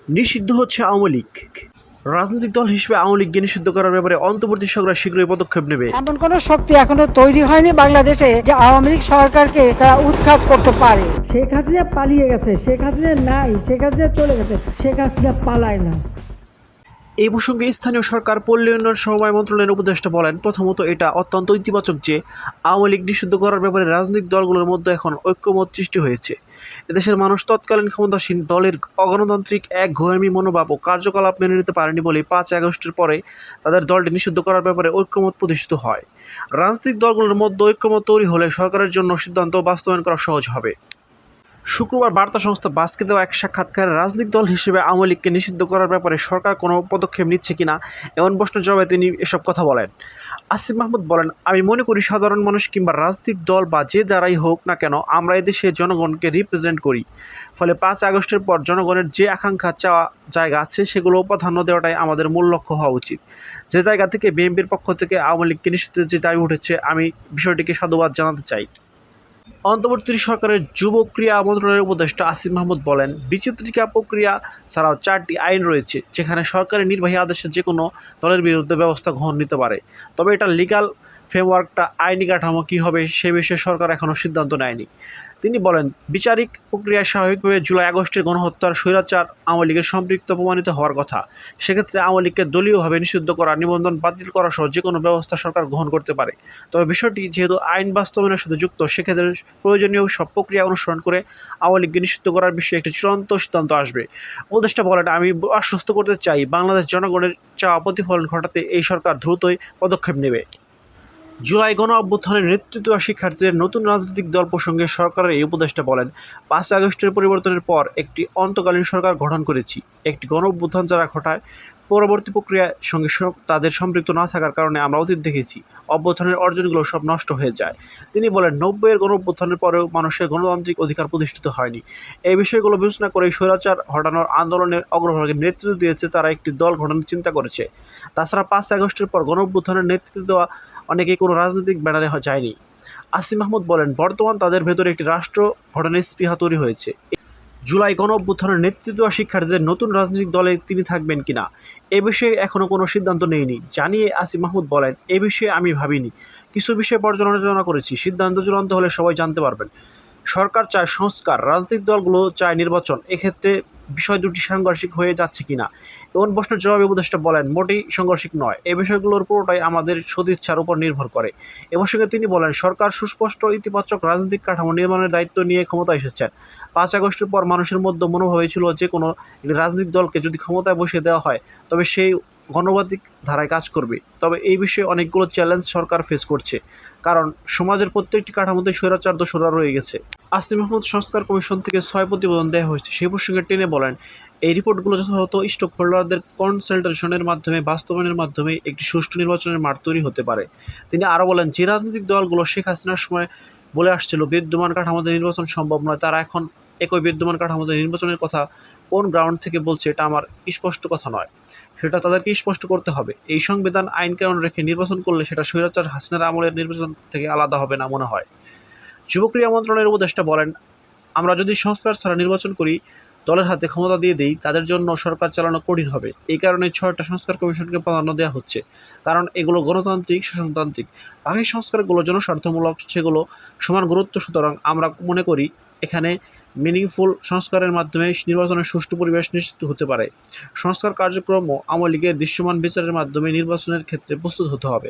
নিষিদ্ধ হচ্ছে আওয়ামী লীগ। রাজনৈতিক দল হিসেবে আওয়ামী লীগকে নিষিদ্ধ করার ব্যাপারে অন্তর্বর্তী সরকার শীঘ্রই পদক্ষেপ নেবে। এমন কোন শক্তি এখনো তৈরি হয়নি বাংলাদেশে যে আওয়ামী লীগ সরকারকে তারা উৎখাত করতে পারে। শেখ হাসিনা পালিয়ে গেছে, শেখ হাসিনা নাই, শেখ হাসিনা চলে গেছে, শেখ হাসিনা পালায় না। এই প্রসঙ্গে স্থানীয় সরকার পল্লী উন্নয়ন সমবায় মন্ত্রণালয়ের উপদেষ্টা বলেন, প্রথমত এটা অত্যন্ত ইতিবাচক যে আওয়ামী লীগ নিষিদ্ধ করার ব্যাপারে রাজনৈতিক দলগুলোর মধ্যে এখন ঐক্যমত সৃষ্টি হয়েছে। এদেশের মানুষ তৎকালীন ক্ষমতাসীন দলের অগণতান্ত্রিক একঘেয়েমি মনোভাব ও কার্যকলাপ মেনে নিতে পারেনি বলে 5 আগস্টের পরে তাদের দলটি নিষিদ্ধ করার ব্যাপারে ঐক্যমত প্রতিষ্ঠিত হয়। রাজনৈতিক দলগুলোর মধ্যে ঐক্যমত তৈরি হলে সরকারের জন্য সিদ্ধান্ত বাস্তবায়ন করা সহজ হবে। শুক্রবার বার্তা সংস্থা বাসকে দেওয়া এক সাক্ষাৎকারে রাজনৈতিক দল হিসেবে আওয়ামী লীগকে নিষিদ্ধ করার ব্যাপারে সরকার কোনো পদক্ষেপ নিচ্ছে কিনা এমন প্রশ্নের জবাবে তিনি এসব কথা বলেন। আসিফ মাহমুদ বলেন, আমি মনে করি সাধারণ মানুষ কিংবা রাজনৈতিক দল বা যে যারাই হোক না কেন আমরা এদেশে জনগণকে রিপ্রেজেন্ট করি। ফলে 5 আগস্টের পর জনগণের যে আকাঙ্ক্ষা চাওয়া জায়গা আছে সেগুলো প্রাধান্য দেওয়াটাই আমাদের মূল লক্ষ্য হওয়া উচিত। যে জায়গা থেকে বিএনপির পক্ষ থেকে আওয়ামী লীগকে নিষিদ্ধের যে দাবি উঠেছে আমি বিষয়টিকে সাধুবাদ জানাতে চাই। অন্তর্বর্তী সরকারের যুব ক্রীড়া মন্ত্রণালয়ের উপদেষ্টা আসিফ মাহমুদ বলেন, বিচিত্রিকা প্রক্রিয়া ছাড়াও 4টি আইন রয়েছে যেখানে সরকারের নির্বাহী আদেশে যে কোনো দলের বিরুদ্ধে ব্যবস্থা গ্রহণ নিতে পারে। তবে এটা লিগ্যাল ফ্রেমওয়ার্কটা আইনি কাঠামো কী হবে সে বিষয়ে সরকার এখনও সিদ্ধান্ত নেয়নি। তিনি বলেন, বিচারিক প্রক্রিয়ায় স্বাভাবিকভাবে জুলাই আগস্টের গণহত্যার স্বৈরাচার আওয়ামী লীগের সম্পৃক্ত প্রমাণিত হওয়ার কথা। সেক্ষেত্রে আওয়ামী লীগকে দলীয়ভাবে নিষিদ্ধ করা, নিবন্ধন বাতিল করা সহ যে কোনো ব্যবস্থা সরকার গ্রহণ করতে পারে। তবে বিষয়টি যেহেতু আইন বাস্তবায়নের সাথে যুক্ত, সেক্ষেত্রে প্রয়োজনীয় সব প্রক্রিয়া অনুসরণ করে আওয়ামী লীগকে নিষিদ্ধ করার বিষয়ে একটি চূড়ান্ত সিদ্ধান্ত আসবে। উপদেষ্টা বলেন, আমি আশ্বস্ত করতে চাই বাংলাদেশ জনগণের চাওয়া প্রতিফলন ঘটাতে এই সরকার দ্রুতই পদক্ষেপ নেবে। জুলাই গণ অভ্যুত্থানের নেতৃত্ব শিক্ষার্থীদের নতুন রাজনৈতিক দল প্রসঙ্গে সরকারের এই উপদেষ্টা বলেন, 5 আগস্টের পরিবর্তনের পর একটি অন্তকালীন সরকার গঠন করেছি। একটি গণ অভ্যুত্থান যারা ঘটায় পরবর্তী প্রক্রিয়ার সঙ্গে তাদের সম্পৃক্ত না থাকার কারণে আমরা অতীত দেখেছি অভ্যুত্থানের অর্জনগুলো সব নষ্ট হয়ে যায়। তিনি বলেন, 90-এর গণ অভ্যুত্থানের পরেও মানুষের গণতান্ত্রিক অধিকার প্রতিষ্ঠিত হয়নি। এই বিষয়গুলো বিবেচনা করে স্বৈরাচার হটানোর আন্দোলনের অগ্রভাগে নেতৃত্ব দিয়েছে তারা একটি দল গঠনের চিন্তা করেছে। তাছাড়া 5 আগস্টের পর গণ অভ্যুত্থানের নেতৃত্ব দেওয়া অনেকেই কোনো রাজনৈতিক ব্যানারে যায়নি। আসিফ মাহমুদ বলেন, বর্তমান তাদের ভেতরে একটি রাষ্ট্র গঠনের স্পৃহা তৈরি হয়েছে। জুলাই গণ অভ্যুত্থানের নেতৃত্ব শিক্ষার্থীদের নতুন রাজনৈতিক দলে তিনি থাকবেন কিনা এ বিষয়ে এখনও কোনো সিদ্ধান্ত নেইনি জানিয়ে আসিফ মাহমুদ বলেন, এ বিষয়ে আমি ভাবিনি, কিছু বিষয়ে পর্যালোচনা করেছি, সিদ্ধান্ত চূড়ান্ত হলে সবাই জানতে পারবেন। সরকার চায় সংস্কার, রাজনৈতিক দলগুলো চায় নির্বাচন, এক্ষেত্রে বিষয় দুটি সাংঘর্ষিক হয়ে যাচ্ছে কিনা এমন প্রশ্নের জবাবে উপদেষ্টা বলেন, মোটেই সাংঘর্ষিক নয়, এই বিষয়গুলোর পুরোটাই আমাদের সদিচ্ছার উপর নির্ভর করে। এ প্রসঙ্গে তিনি বলেন, সরকার সুস্পষ্ট ইতিবাচক রাজনৈতিক কাঠামো নির্মাণের দায়িত্ব নিয়ে ক্ষমতায় এসেছেন। 5 আগস্টের পর মানুষের মধ্যে মনোভাব ছিল যে কোনো রাজনৈতিক দলকে যদি ক্ষমতায় বসিয়ে দেওয়া হয় তবে সেই গণবাদিক ধারায় কাজ করবে। তবে এই বিষয়ে অনেকগুলো চ্যালেঞ্জ সরকার ফেস করছে, কারণ সমাজের প্রত্যেকটি কাঠামোতে স্বৈরাচার দোসররা রয়ে গেছে। আসিফ মাহমুদ সংস্কার কমিশন থেকে 6 প্রতিবেদন দেওয়া হয়েছে সেই প্রসঙ্গে টেনে বলেন, এই রিপোর্টগুলো যথাযথ স্টক হোল্ডারদের কনসালটেশনের মাধ্যমে বাস্তবায়নের মাধ্যমে একটি সুষ্ঠু নির্বাচনের মাঠ তৈরি হতে পারে। তিনি আরও বলেন, যে রাজনৈতিক দলগুলো শেখ হাসিনার সময় বলে আসছিল বিদ্যমান কাঠামোতে নির্বাচন সম্ভব নয়, তারা এখন একই বিদ্যমান কাঠামোতে নির্বাচনের কথা কোন গ্রাউন্ড থেকে বলছে এটা আমার স্পষ্ট কথা নয়, সেটা তাদেরকে স্পষ্ট করতে হবে। এই সংবিধান আইন কানুন রেখে নির্বাচন করলে সেটা স্বৈরাচার হাসিনার আমলের নির্বাচন থেকে আলাদা হবে না মনে হয়। যুব ক্রীড়া মন্ত্রণালয়ের উপদেষ্টা বলেন, আমরা যদি সংস্কার ছাড়া নির্বাচন করি, দলের হাতে ক্ষমতা দিয়ে দেই, তাদের জন্য সরকার চালানো কঠিন হবে। এই কারণে 6টা সংস্কার কমিশনকে প্রাধান্য দেওয়া হচ্ছে, কারণ এগুলো গণতান্ত্রিক, শাসনতান্ত্রিক। বাকি সংস্কারগুলো জনস্বার্থমূলক, সেগুলো সমান গুরুত্ব। সুতরাং আমরা মনে করি এখানে মিনিংফুল সংস্কারের মাধ্যমে নির্বাচনের সুষ্ঠু পরিবেশ নিশ্চিত হতে পারে। সংস্কার কার্যক্রমও আওয়ামী লীগের দৃশ্যমান বিচারের মাধ্যমে নির্বাচনের ক্ষেত্রে প্রস্তুত হতে হবে।